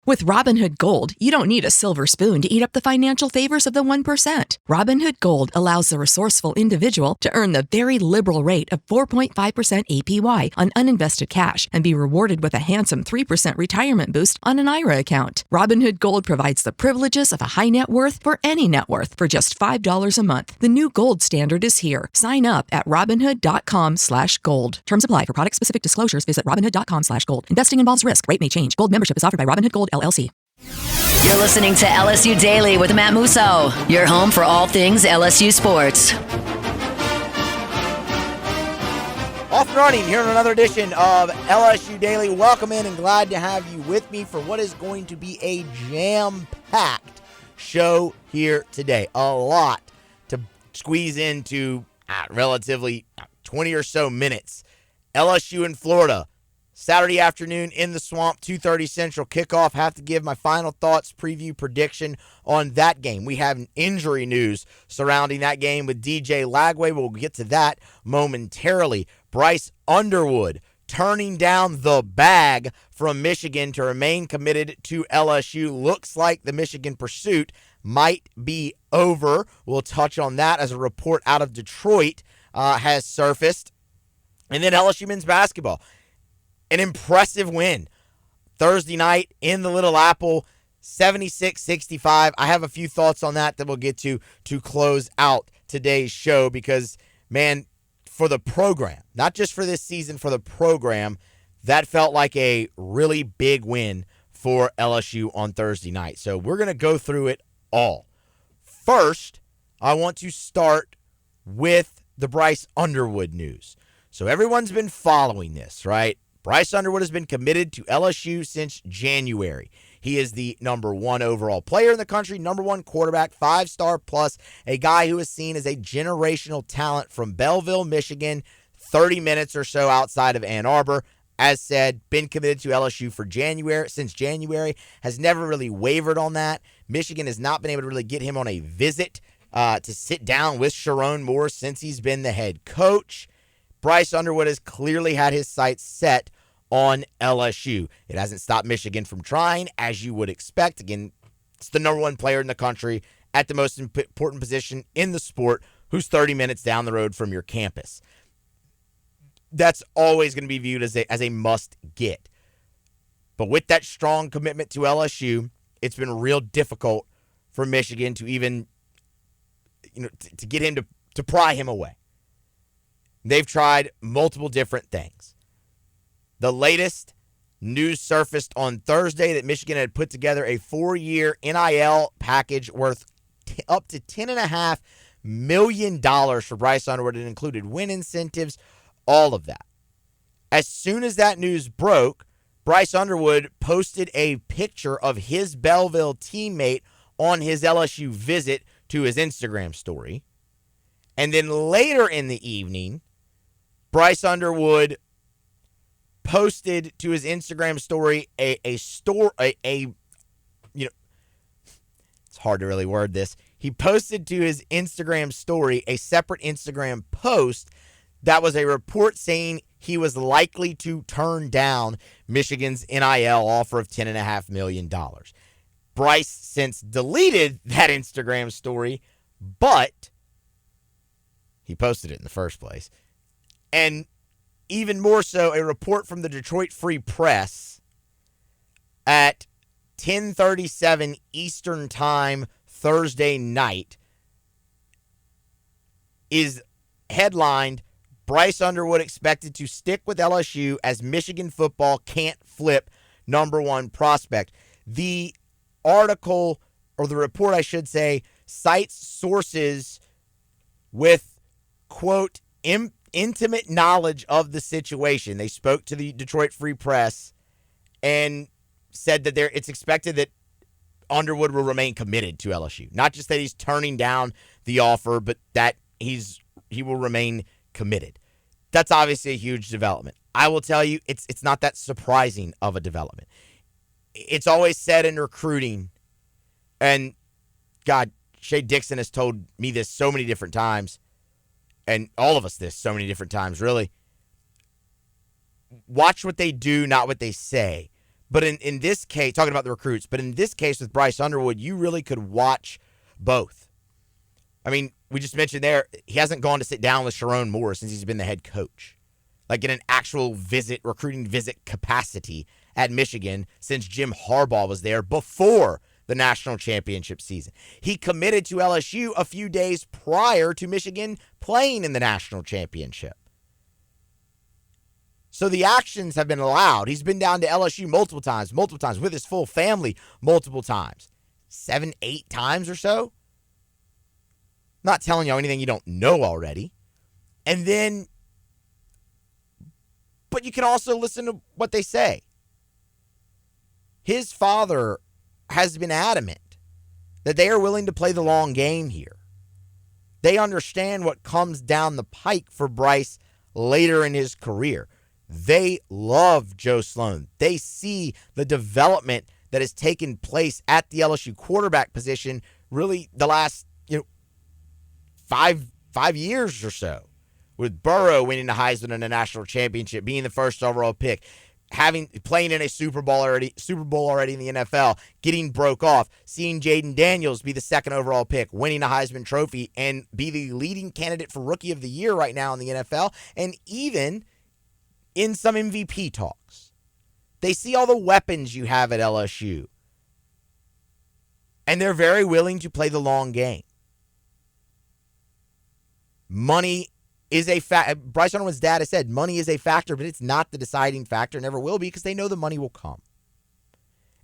With Robinhood Gold, you don't need a silver spoon to eat up the financial favors of the 1%. Robinhood Gold allows the resourceful individual to earn the very liberal rate of 4.5% APY on uninvested cash and be rewarded with a handsome 3% retirement boost on an IRA account. Robinhood Gold provides the privileges of a high net worth for any net worth for just $5 a month. The new gold standard is here. Sign up at Robinhood.com/gold. Terms apply. For product-specific disclosures, visit Robinhood.com/gold. Investing involves risk. Rate may change. Gold membership is offered by Robinhood Gold LLC. You're listening to LSU Daily with Matt Musso, your home for all things LSU sports. Off and running here on another edition of LSU Daily. Welcome in and glad to have you with me for what is going to be a jam-packed show here today. A lot to squeeze into relatively 20 or so minutes. LSU in Florida. Saturday afternoon in the Swamp, 2:30 Central kickoff. Have to give my final thoughts, preview, prediction on that game. We have injury news surrounding that game with DJ Lagway. We'll get to that momentarily. Bryce Underwood turning down the bag from Michigan to remain committed to LSU. Looks like the Michigan pursuit might be over. We'll touch on that as a report out of Detroit has surfaced. And then LSU men's basketball. An impressive win Thursday night in the Little Apple, 76-65. I have a few thoughts on that we'll get to close out today's show because, man, for the program, not just for this season, for the program, that felt like a really big win for LSU on Thursday night. So we're going to go through it all. First, I want to start with the Bryce Underwood news. So everyone's been following this, right? Bryce Underwood has been committed to LSU since January. He is the number one overall player in the country, number one quarterback, 5-star plus, a guy who is seen as a generational talent from Belleville, Michigan, 30 minutes or so outside of Ann Arbor. As said, been committed to LSU since January, has never really wavered on that. Michigan has not been able to really get him on a visit to sit down with Sharon Moore since he's been the head coach. Bryce Underwood has clearly had his sights set on LSU. It hasn't stopped Michigan from trying, as you would expect. Again, it's the number one player in the country at the most important position in the sport who's 30 minutes down the road from your campus. That's always going to be viewed as a must-get. But with that strong commitment to LSU, it's been real difficult for Michigan to even, to get him to pry him away. They've tried multiple different things. The latest news surfaced on Thursday that Michigan had put together a 4-year NIL package worth up to $10.5 million for Bryce Underwood. It included win incentives, all of that. As soon as that news broke, Bryce Underwood posted a picture of his Belleville teammate on his LSU visit to his Instagram story. And then later in the evening, Bryce Underwood posted to his Instagram story it's hard to really word this. He posted to his Instagram story a separate Instagram post that was a report saying he was likely to turn down Michigan's NIL offer of $10.5 million. Bryce since deleted that Instagram story, but he posted it in the first place. And even more so, a report from the Detroit Free Press at 10:37 Eastern Time Thursday night is headlined, Bryce Underwood expected to stick with LSU as Michigan football can't flip number one prospect. The article, or the report I should say, cites sources with, quote, intimate knowledge of the situation. They spoke to the Detroit Free Press and said that it's expected that Underwood will remain committed to LSU. Not just that he's turning down the offer, but that he will remain committed. That's obviously a huge development. I will tell you, it's not that surprising of a development. It's always said in recruiting, and God, Shea Dixon has told me this so many different times, and all of us this so many different times, really. Watch what they do, not what they say. But in this case, talking about the recruits, but in this case with Bryce Underwood, you really could watch both. I mean, we just mentioned there, he hasn't gone to sit down with Sharon Moore since he's been the head coach. Like in an actual recruiting visit capacity at Michigan since Jim Harbaugh was there before the national championship season. He committed to LSU a few days prior to Michigan playing in the national championship. So the actions have been allowed. He's been down to LSU multiple times with his full family multiple times. 7, 8 times or so. Not telling you anything you don't know already. And then, but you can also listen to what they say. His father has been adamant that they are willing to play the long game here. They understand what comes down the pike for Bryce later in his career. They love Joe Sloan. They see the development that has taken place at the LSU quarterback position really the last, five years or so, with Burrow winning the Heisman and the national championship, being the first overall pick, playing in a Super Bowl already in the NFL, getting broke off, seeing Jaden Daniels be the second overall pick, winning a Heisman Trophy, and be the leading candidate for Rookie of the Year right now in the NFL, and even in some MVP talks. They see all the weapons you have at LSU, and they're very willing to play the long game. Money is a factor. Bryce Underwood's dad has said money is a factor, but it's not the deciding factor, never will be, because they know the money will come.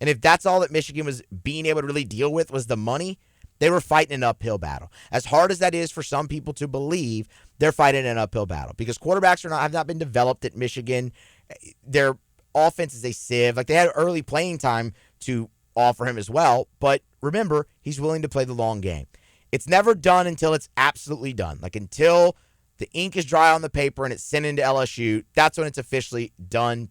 And if that's all that Michigan was being able to really deal with was the money, they were fighting an uphill battle. As hard as that is for some people to believe, they're fighting an uphill battle because quarterbacks have not been developed at Michigan. Their offense is a sieve. Like, they had early playing time to offer him as well, but remember, he's willing to play the long game. It's never done until it's absolutely done. Like, until the ink is dry on the paper and it's sent into LSU, that's when it's officially done.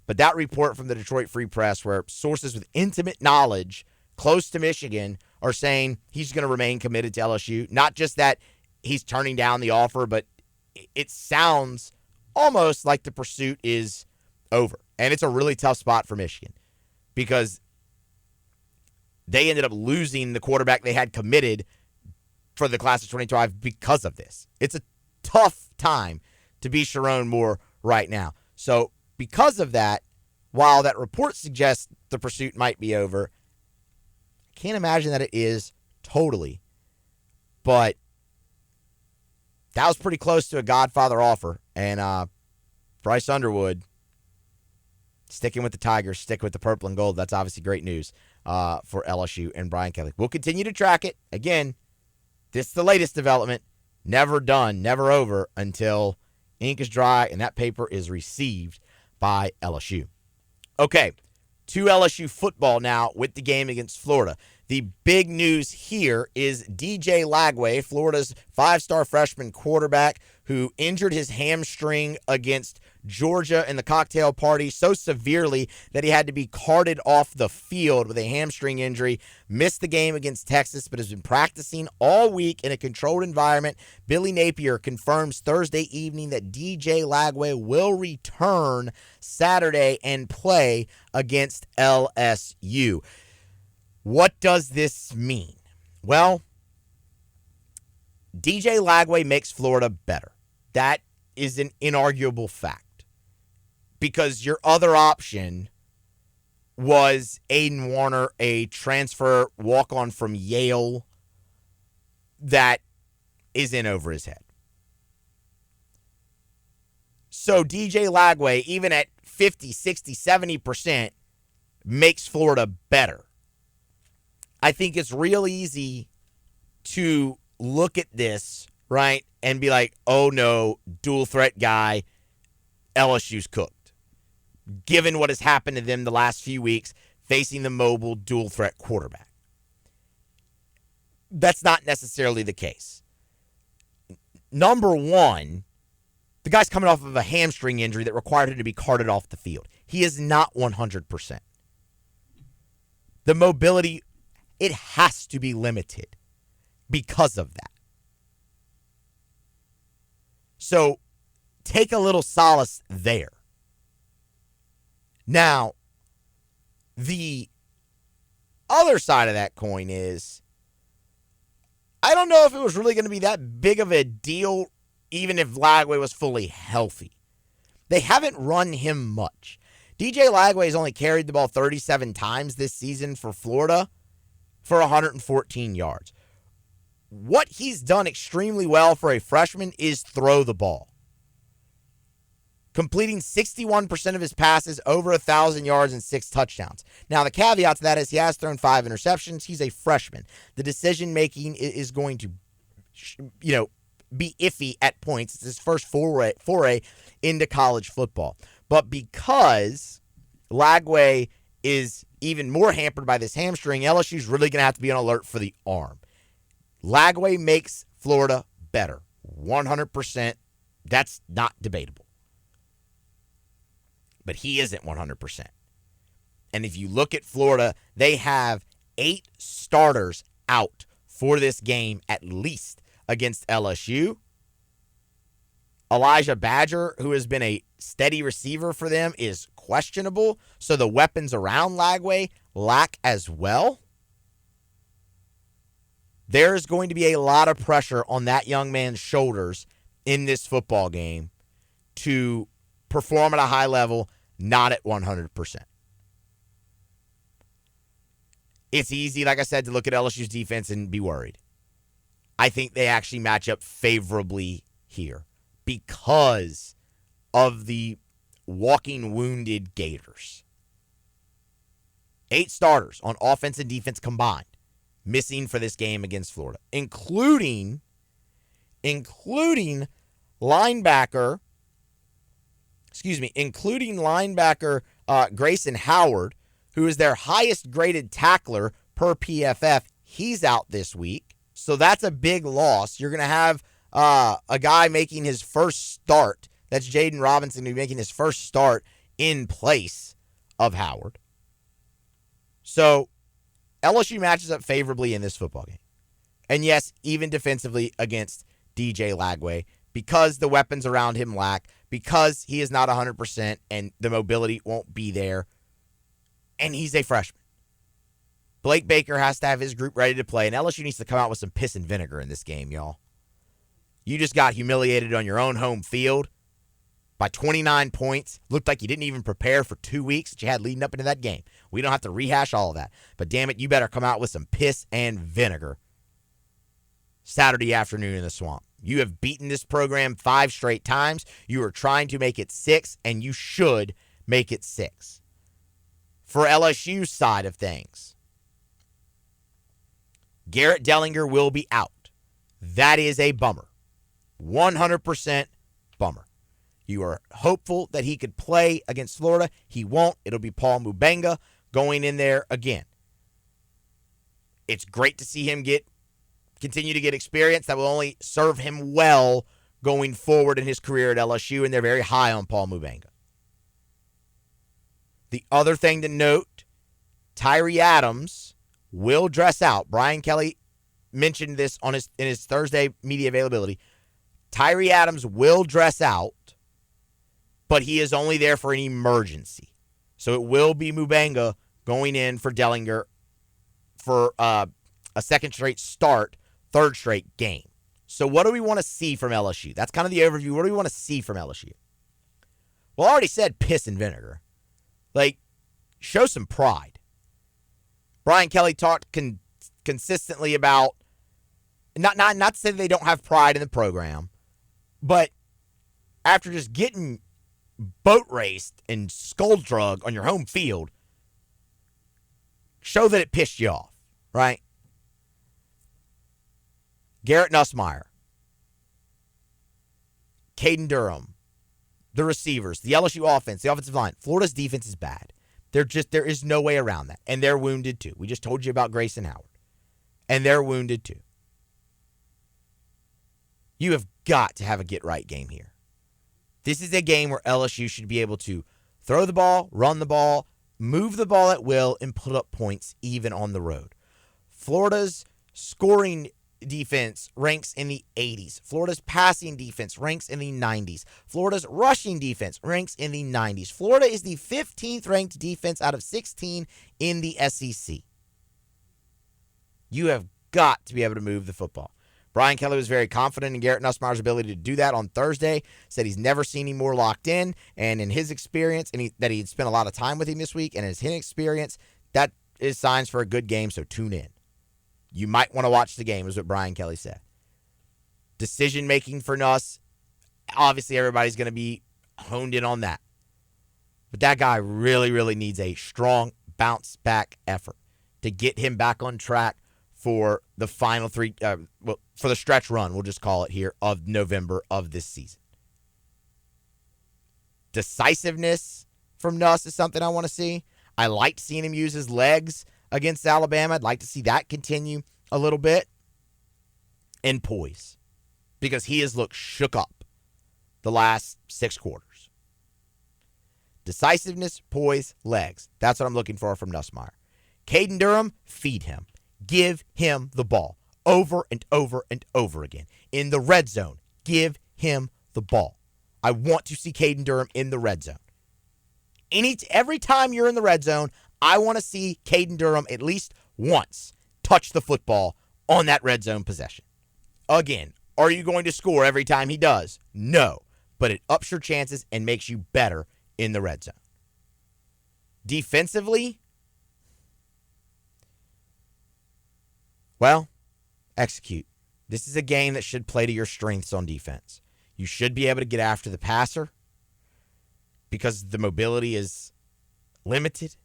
But that report from the Detroit Free Press, where sources with intimate knowledge close to Michigan are saying he's going to remain committed to LSU, not just that he's turning down the offer, but it sounds almost like the pursuit is over. And it's a really tough spot for Michigan because they ended up losing the quarterback they had committed for the class of 2025 because of this. It's a tough time to be Sharon Moore right now. So because of that, while that report suggests the pursuit might be over, I can't imagine that it is totally. But that was pretty close to a Godfather offer. And Bryce Underwood, sticking with the Tigers, sticking with the purple and gold. That's obviously great news for LSU and Brian Kelly. We'll continue to track it. Again, this is the latest development. Never done, never over until ink is dry and that paper is received by LSU. Okay, to LSU football now with the game against Florida. The big news here is DJ Lagway, Florida's 5-star freshman quarterback who injured his hamstring against Georgia in the cocktail party so severely that he had to be carted off the field with a hamstring injury. Missed the game against Texas, but has been practicing all week in a controlled environment. Billy Napier confirms Thursday evening that DJ Lagway will return Saturday and play against LSU. What does this mean? Well, DJ Lagway makes Florida better. That is an inarguable fact. Because your other option was Aiden Warner, a transfer walk-on from Yale that is in over his head. So DJ Lagway, even at 50, 60, 70%, makes Florida better. I think it's real easy to look at this, right, and be like, oh no, dual threat guy, LSU's cooked. Given what has happened to them the last few weeks, facing the mobile dual threat quarterback. That's not necessarily the case. Number one, the guy's coming off of a hamstring injury that required him to be carted off the field. He is not 100%. The mobility, it has to be limited because of that. So take a little solace there. Now, The other side of that coin is, I don't know if it was really going to be that big of a deal even if Lagway was fully healthy. They haven't run him much. DJ Lagway has only carried the ball 37 times this season for Florida for 114 yards. What he's done extremely well for a freshman is throw the ball. Completing 61% of his passes, over 1,000 yards and 6 touchdowns. Now, the caveat to that is he has thrown 5 interceptions. He's a freshman. The decision-making is going to, be iffy at points. It's his first foray into college football. But because Lagway is even more hampered by this hamstring, LSU's really going to have to be on alert for the arm. Lagway makes Florida better. 100%. That's not debatable. But he isn't 100%. And if you look at Florida, they have 8 starters out for this game at least against LSU. Elijah Badger, who has been a steady receiver for them, is questionable. So the weapons around Lagway lack as well. There's going to be a lot of pressure on that young man's shoulders in this football game to perform at a high level, not at 100%. It's easy, like I said, to look at LSU's defense and be worried. I think they actually match up favorably here because of the walking wounded Gators. 8 starters on offense and defense combined missing for this game against Florida, including linebacker Grayson Howard, who is their highest graded tackler per PFF. He's out this week. So that's a big loss. You're going to have a guy making his first start. That's Jaden Robinson going to be making his first start in place of Howard. So LSU matches up favorably in this football game. And yes, even defensively against DJ Lagway, because the weapons around him lack, because he is not 100% and the mobility won't be there, and he's a freshman. Blake Baker has to have his group ready to play, and LSU needs to come out with some piss and vinegar in this game, y'all. You just got humiliated on your own home field by 29 points. Looked like you didn't even prepare for 2 weeks that you had leading up into that game. We don't have to rehash all of that. But damn it, you better come out with some piss and vinegar Saturday afternoon in the Swamp. You have beaten this program 5 straight times. You are trying to make it 6, and you should make it 6. For LSU's side of things, Garrett Dellinger will be out. That is a bummer. 100% bummer. You are hopeful that he could play against Florida. He won't. It'll be Paul Mubenga going in there again. It's great to see him continue to get experience. That will only serve him well going forward in his career at LSU, and they're very high on Paul Mubenga. The other thing to note, Tyree Adams will dress out. Brian Kelly mentioned this in his Thursday media availability. Tyree Adams will dress out, but he is only there for an emergency. So it will be Mubenga going in for Dellinger for a second straight start, third straight game. So what do we want to see from LSU? That's kind of the overview. What do we want to see from LSU? Well, I already said piss and vinegar. Like, show some pride. Brian Kelly talked consistently about, not to say they don't have pride in the program, but after just getting boat raced and skull drug on your home field, show that it pissed you off, right? Garrett Nussmeier, Caden Durham, the receivers, the LSU offense, the offensive line. Florida's defense is bad. There is no way around that. And they're wounded too. We just told you about Grayson Howard. And they're wounded too. You have got to have a get-right game here. This is a game where LSU should be able to throw the ball, run the ball, move the ball at will, and put up points even on the road. Florida's scoring defense ranks in the 80s. Florida's passing defense ranks in the 90s. Florida's rushing defense ranks in the 90s. Florida is the 15th ranked defense out of 16 in the SEC. You have got to be able to move the football. Brian Kelly was very confident in Garrett Nussmeier's ability to do that on Thursday. Said he's never seen him more locked in, and in his experience, and that he had spent a lot of time with him this week, and in his experience, that is signs for a good game, so tune in. You might want to watch the game, is what Brian Kelly said. Decision-making for Nuss, obviously everybody's going to be honed in on that. But that guy really, really needs a strong bounce-back effort to get him back on track for the final three, for the stretch run, we'll just call it here, of November of this season. Decisiveness from Nuss is something I want to see. I liked seeing him use his legs against Alabama. I'd like to see that continue a little bit. And poise, because he has looked shook up the last 6 quarters. Decisiveness, poise, legs. That's what I'm looking for from Nussmeier. Caden Durham, feed him. Give him the ball over and over and over again. In the red zone, give him the ball. I want to see Caden Durham in the red zone. Every time you're in the red zone, I want to see Caden Durham at least once touch the football on that red zone possession. Again, are you going to score every time he does? No, but it ups your chances and makes you better in the red zone. Defensively, well, execute. This is a game that should play to your strengths on defense. You should be able to get after the passer because the mobility is limited.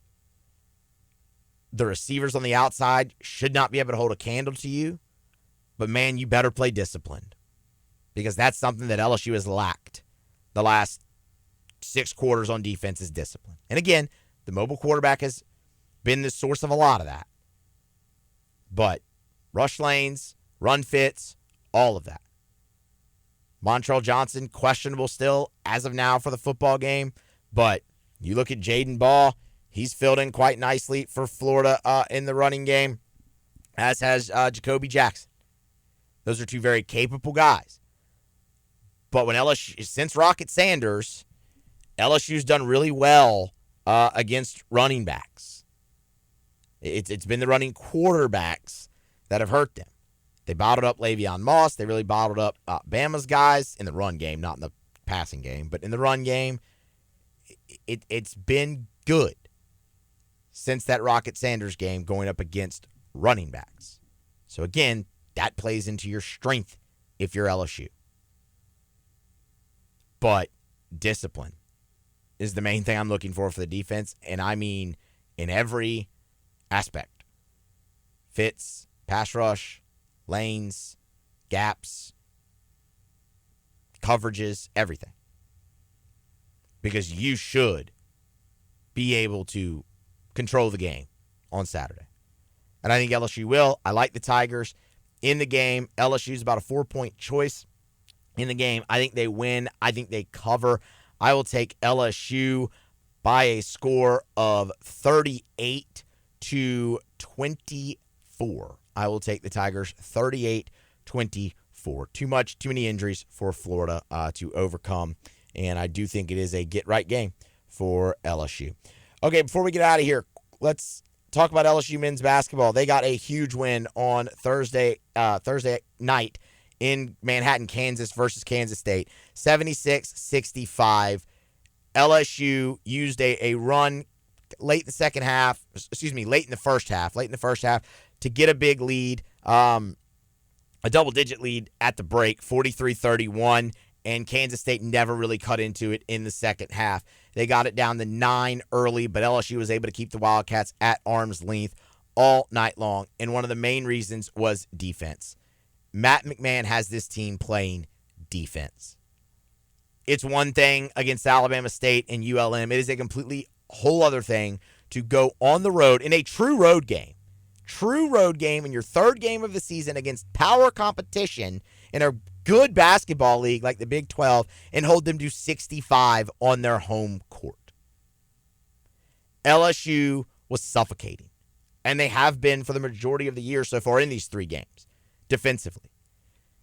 The receivers on the outside should not be able to hold a candle to you. But, man, you better play disciplined because that's something that LSU has lacked the last 6 quarters on defense is discipline. And, again, the mobile quarterback has been the source of a lot of that. But rush lanes, run fits, all of that. Montrell Johnson, questionable still as of now for the football game. But you look at Jaden Ball, he's filled in quite nicely for Florida in the running game, as has Jacoby Jackson. Those are 2 very capable guys. But when LSU, since Rocket Sanders, LSU's done really well against running backs. It's been the running quarterbacks that have hurt them. They bottled up Le'Veon Moss. They really bottled up Bama's guys in the run game, not in the passing game. But in the run game, it's been good since that Rocket Sanders game going up against running backs. So, again, that plays into your strength if you're LSU. But discipline is the main thing I'm looking for the defense, and I mean in every aspect. Fits, pass rush, lanes, gaps, coverages, everything. Because you should be able to control the game on Saturday. And I think LSU will. I like the Tigers in the game. LSU's about a 4-point choice in the game. I think they win. I think they cover. I will take LSU by a score of 38-24. I will take the Tigers 38-24. Too many injuries for Florida to overcome. And I do think it is a get-right game for LSU. Okay, before we get out of here, let's talk about LSU men's basketball. They got a huge win on Thursday night in Manhattan, Kansas versus Kansas State. 76-65. LSU used a run late in the first half to get a big lead, a double-digit lead at the break, 43-31, and Kansas State never really cut into it in the second half. They got it down to 9 early, but LSU was able to keep the Wildcats at arm's length all night long, and one of the main reasons was defense. Matt McMahon has this team playing defense. It's one thing against Alabama State and ULM. It is a completely whole other thing to go on the road in a true road game in your 3rd game of the season against power competition in a good basketball league like the Big 12 and hold them to 65 on their home court. LSU was suffocating, and they have been for the majority of the year so far in these 3 games. defensively.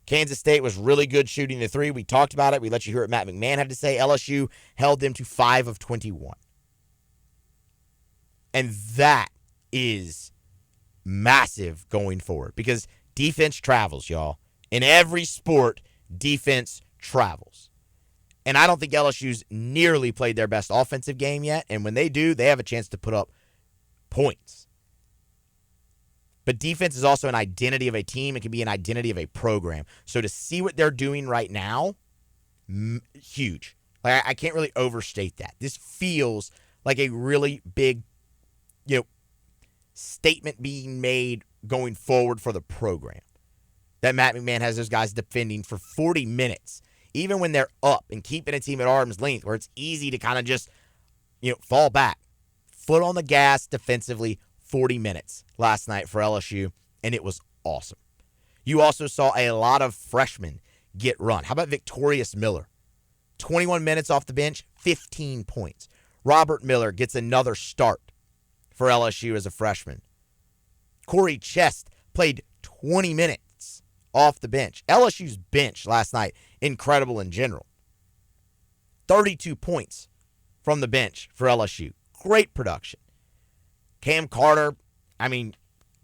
Kansas State was really good shooting the three. We talked about it. We let you hear what Matt McMahon had to say. LSU held them to 5 of 21. And that is massive going forward because defense travels, y'all. In every sport, defense travels. And I don't think LSU's nearly played their best offensive game yet. And when they do, they have a chance to put up points. But defense is also an identity of a team. It can be an identity of a program. So to see what they're doing right now, huge. Like I can't really overstate that. This feels like a really big, statement being made going forward for the program. That Matt McMahon has those guys defending for 40 minutes, even when they're up and keeping a team at arm's length, where it's easy to kind of just, fall back. Foot on the gas defensively. 40 minutes last night for LSU, and it was awesome. You also saw a lot of freshmen get run. How about Victorious Miller? 21 minutes off the bench, 15 points. Robert Miller gets another start for LSU as a freshman. Corey Chest played 20 minutes off the bench. LSU's bench last night, incredible in general. 32 points from the bench for LSU. Great production. Cam Carter,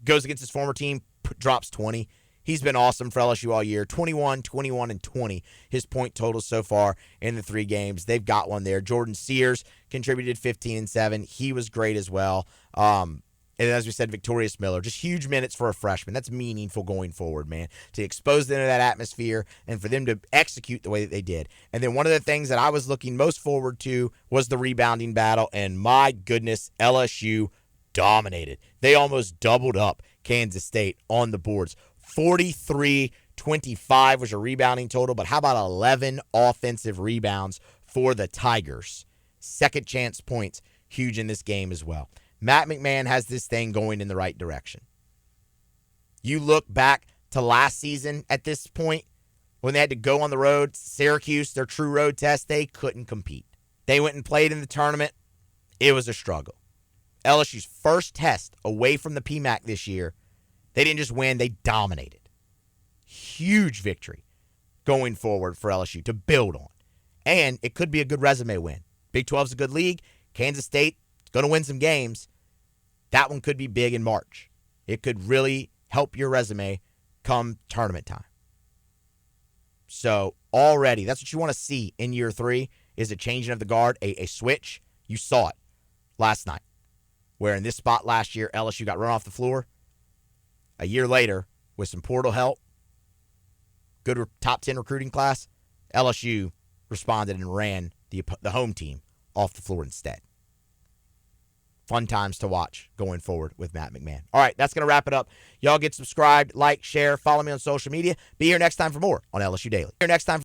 goes against his former team, drops 20. He's been awesome for LSU all year. 21, 21, and 20. His point totals so far in the 3 games. They've got one there. Jordan Sears contributed 15 and 7. He was great as well. And as we said, Victorious Miller. Just huge minutes for a freshman. That's meaningful going forward, man. To expose them to that atmosphere and for them to execute the way that they did. And then one of the things that I was looking most forward to was the rebounding battle. And my goodness, LSU dominated. They almost doubled up Kansas State on the boards. 43-25 was a rebounding total, but how about 11 offensive rebounds for the Tigers? Second chance points, huge in this game as well. Matt McMahon has this thing going in the right direction. You look back to last season at this point, when they had to go on the road, Syracuse, their true road test, they couldn't compete. They went and played in the tournament. It was a struggle. LSU's first test away from the PMAC this year, they didn't just win, they dominated. Huge victory going forward for LSU to build on. And it could be a good resume win. Big 12's a good league. Kansas State is going to win some games. That one could be big in March. It could really help your resume come tournament time. So already, that's what you want to see in year 3 is a changing of the guard, a switch. You saw it last night. Where in this spot last year, LSU got run off the floor. A year later, with some portal help, good top 10 recruiting class, LSU responded and ran the home team off the floor instead. Fun times to watch going forward with Matt McMahon. All right, that's going to wrap it up. Y'all get subscribed, like, share, follow me on social media. Be here next time for more on LSU Daily. Here next time.